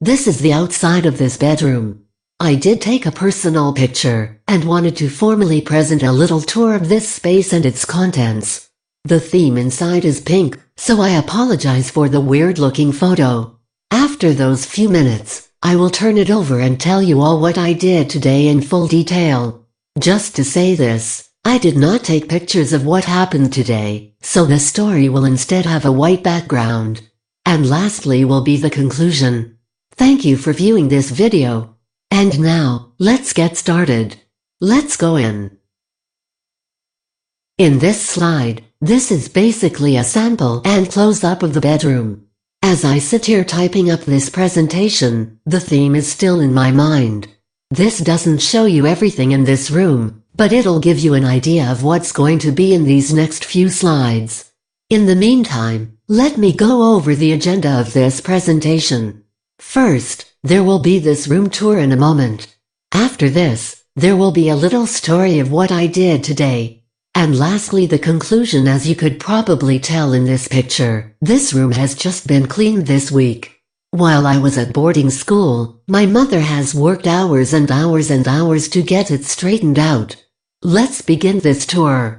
This is the outside of this bedroom. I did take a personal picture, and wanted to formally present a little tour of this space and its contents. The theme inside is pink, so I apologize for the weird-looking photo. After those few minutes, I will turn it over and tell you all what I did today in full detail. Just to say this, I did not take pictures of what happened today, so the story will instead have a white background. And lastly will be the conclusion. Thank you for viewing this video. And now, let's get started. Let's go in. In this slide, this is basically a sample and close-up of the bedroom. As I sit here typing up this presentation, the theme is still in my mind. This doesn't show you everything in this room, but it'll give you an idea of what's going to be in these next few slides. In the meantime, let me go over the agenda of this presentation. First, there will be this room tour in a moment. After this, there will be a little story of what I did today. And lastly, the conclusion. As you could probably tell in this picture, this room has just been cleaned this week. While I was at boarding school, my mother has worked hours and hours and hours to get it straightened out. Let's begin this tour.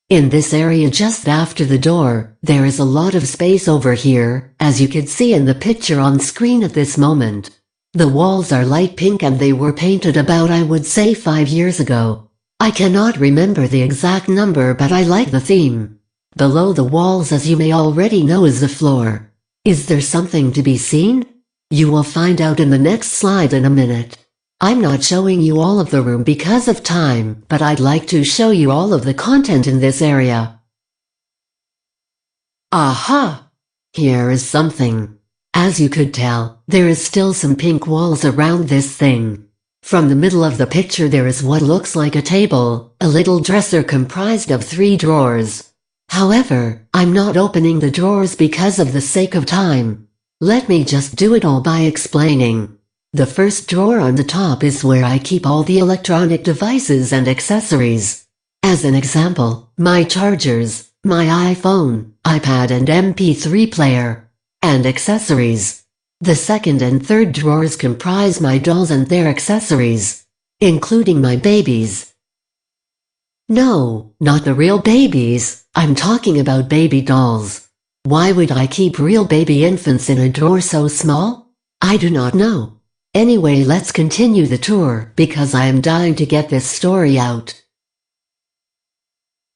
In this area just after the door, there is a lot of space over here, as you can see in the picture on screen at this moment. The walls are light pink and they were painted about, I would say, 5 years ago. I cannot remember the exact number, but I like the theme. Below the walls, as you may already know, is the floor. Is there something to be seen? You will find out in the next slide in a minute. I'm not showing you all of the room because of time, but I'd like to show you all of the content in this area. Aha! Here is something. As you could tell, there is still some pink walls around this thing. From the middle of the picture there is what looks like a table, a little dresser comprised of 3 drawers. However, I'm not opening the drawers because of the sake of time. Let me just do it all by explaining. The first drawer on the top is where I keep all the electronic devices and accessories. As an example, my chargers, my iPhone, iPad and MP3 player, and accessories. The second and third drawers comprise my dolls and their accessories, including my babies. No, not the real babies, I'm talking about baby dolls. Why would I keep real baby infants in a drawer so small? I do not know. Anyway, let's continue the tour because I am dying to get this story out.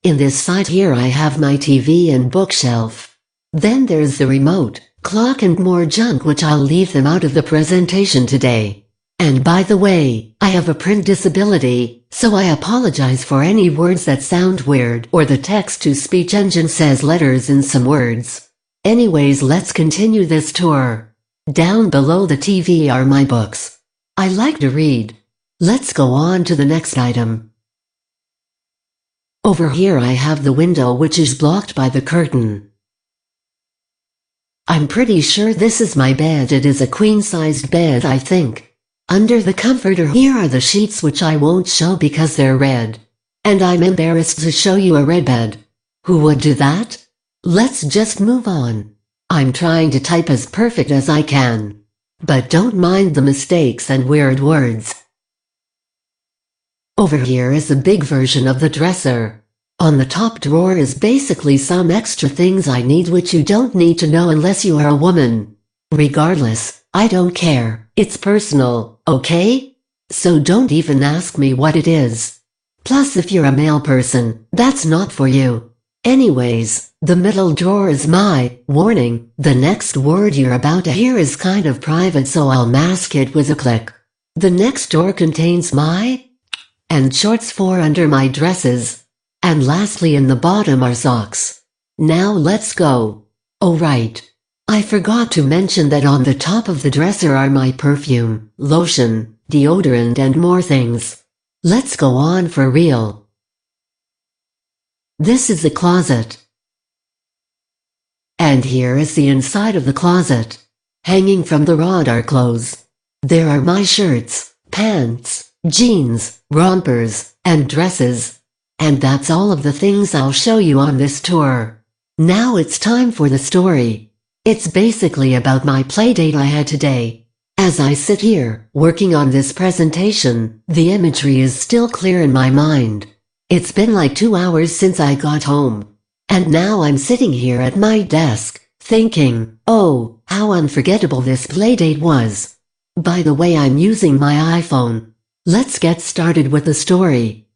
In this side here I have my TV and bookshelf. Then there's the remote, clock and more junk, which I'll leave them out of the presentation today. And by the way, I have a print disability, so I apologize for any words that sound weird or the text-to-speech engine says letters in some words. Anyways, let's continue this tour. Down below the TV are my books. I like to read. Let's go on to the next item. Over here I have the window, which is blocked by the curtain. I'm pretty sure this is my bed. It is a queen-sized bed, I think. Under the comforter here are the sheets, which I won't show because they're red. And I'm embarrassed to show you a red bed. Who would do that? Let's just move on. I'm trying to type as perfect as I can. But don't mind the mistakes and weird words. Over here is a big version of the dresser. On the top drawer is basically some extra things I need, which you don't need to know unless you are a woman. Regardless, I don't care, it's personal, okay? So don't even ask me what it is. Plus, if you're a male person, that's not for you. Anyways, the middle drawer is my warning. The next word you're about to hear is kind of private, so I'll mask it with a click. The next drawer contains my and shorts for under my dresses. And lastly, in the bottom are socks. Now let's go. Oh right. I forgot to mention that on the top of the dresser are my perfume, lotion, deodorant and more things. Let's go on for real. This is the closet. And here is the inside of the closet. Hanging from the rod are clothes. There are my shirts, pants, jeans, rompers, and dresses. And that's all of the things I'll show you on this tour. Now it's time for the story. It's basically about my playdate I had today. As I sit here, working on this presentation, the imagery is still clear in my mind. It's been like 2 hours since I got home. And now I'm sitting here at my desk, thinking, oh, how unforgettable this playdate was. By the way, I'm using my iPhone. Let's get started with the story.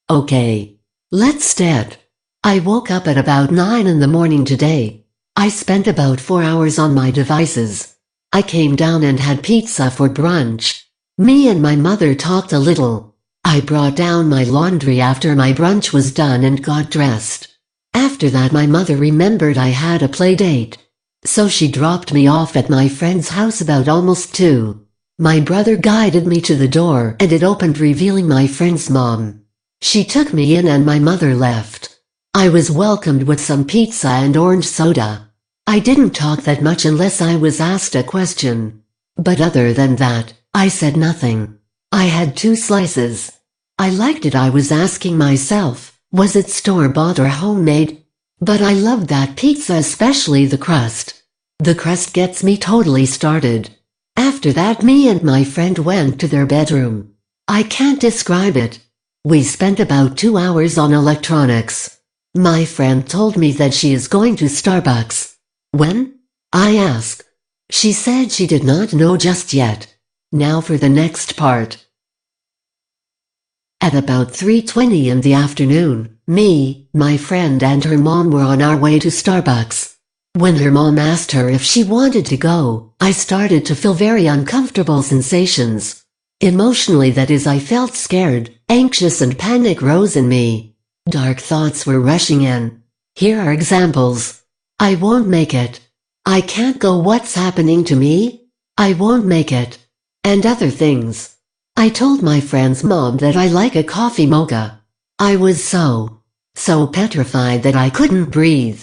Okay. Let's start. I woke up at about 9 in the morning today. I spent about 4 hours on my devices. I came down and had pizza for brunch. Me and my mother talked a little. I brought down my laundry after my brunch was done and got dressed. After that my mother remembered I had a play date. So she dropped me off at my friend's house about almost 2. My brother guided me to the door and it opened, revealing my friend's mom. She took me in and my mother left. I was welcomed with some pizza and orange soda. I didn't talk that much unless I was asked a question. But other than that, I said nothing. I had 2 slices. I liked it. I was asking myself, was it store-bought or homemade? But I loved that pizza, especially the crust. The crust gets me totally started. After that, me and my friend went to their bedroom. I can't describe it. We spent about 2 hours on electronics. My friend told me that she is going to Starbucks. When? I asked. She said she did not know just yet. Now for the next part. At about 3:20 in the afternoon, me, my friend and her mom were on our way to Starbucks. When her mom asked her if she wanted to go, I started to feel very uncomfortable sensations. Emotionally, that is, I felt scared, anxious, and panic rose in me. Dark thoughts were rushing in. Here are examples. I won't make it. I can't go. What's happening to me? I won't make it. And other things. I told my friend's mom that I like a coffee mocha. I was so petrified that I couldn't breathe.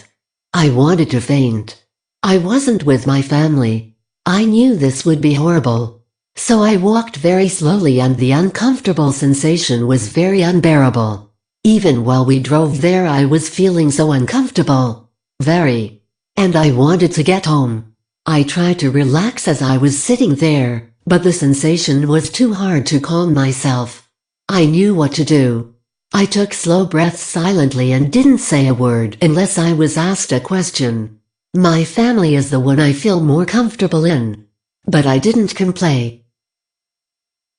I wanted to faint. I wasn't with my family. I knew this would be horrible. So I walked very slowly and the uncomfortable sensation was very unbearable. Even while we drove there I was feeling so uncomfortable. Very. And I wanted to get home. I tried to relax as I was sitting there, but the sensation was too hard to calm myself. I knew what to do. I took slow breaths silently and didn't say a word unless I was asked a question. My family is the one I feel more comfortable in. But I didn't complain.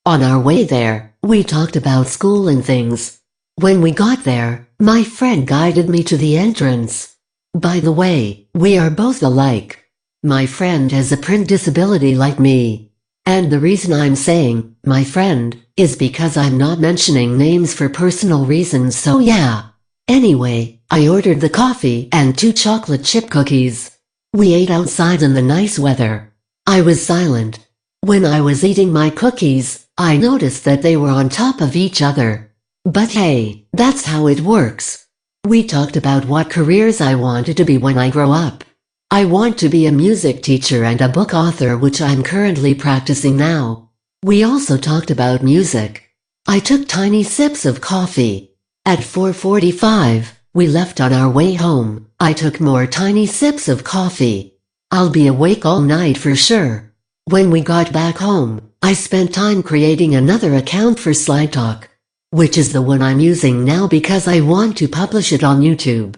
On our way there, we talked about school and things. When we got there, my friend guided me to the entrance. By the way, we are both alike. My friend has a print disability like me. And the reason I'm saying, my friend, is because I'm not mentioning names for personal reasons, so yeah. Anyway, I ordered the coffee and 2 chocolate chip cookies. We ate outside in the nice weather. I was silent. When I was eating my cookies, I noticed that they were on top of each other. But hey, that's how it works. We talked about what careers I wanted to be when I grow up. I want to be a music teacher and a book author, which I'm currently practicing now. We also talked about music. I took tiny sips of coffee. At 4:45, we left on our way home. I took more tiny sips of coffee. I'll be awake all night for sure. When we got back home, I spent time creating another account for Slide Talk, which is the one I'm using now because I want to publish it on YouTube.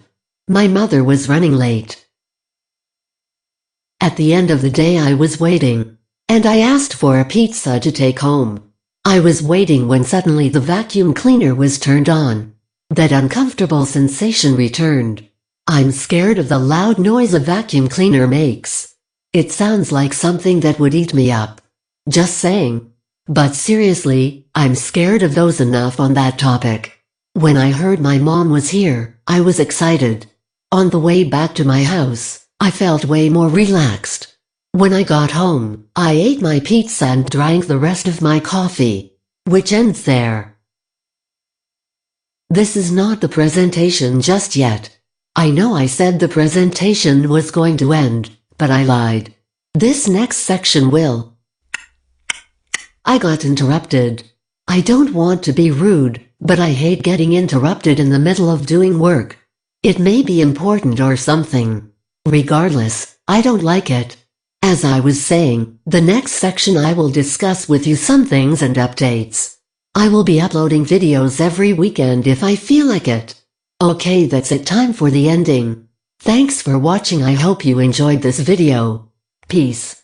My mother was running late. At the end of the day I was waiting. And I asked for a pizza to take home. I was waiting when suddenly the vacuum cleaner was turned on. That uncomfortable sensation returned. I'm scared of the loud noise a vacuum cleaner makes. It sounds like something that would eat me up. Just saying. But seriously, I'm scared of those. Enough on that topic. When I heard my mom was here, I was excited. On the way back to my house, I felt way more relaxed. When I got home, I ate my pizza and drank the rest of my coffee. Which ends there. This is not the presentation just yet. I know I said the presentation was going to end, but I lied. This next section will. I got interrupted. I don't want to be rude, but I hate getting interrupted in the middle of doing work. It may be important or something. Regardless, I don't like it. As I was saying, the next section I will discuss with you some things and updates. I will be uploading videos every weekend if I feel like it. Okay, that's it, time for the ending. Thanks for watching. I hope you enjoyed this video. Peace.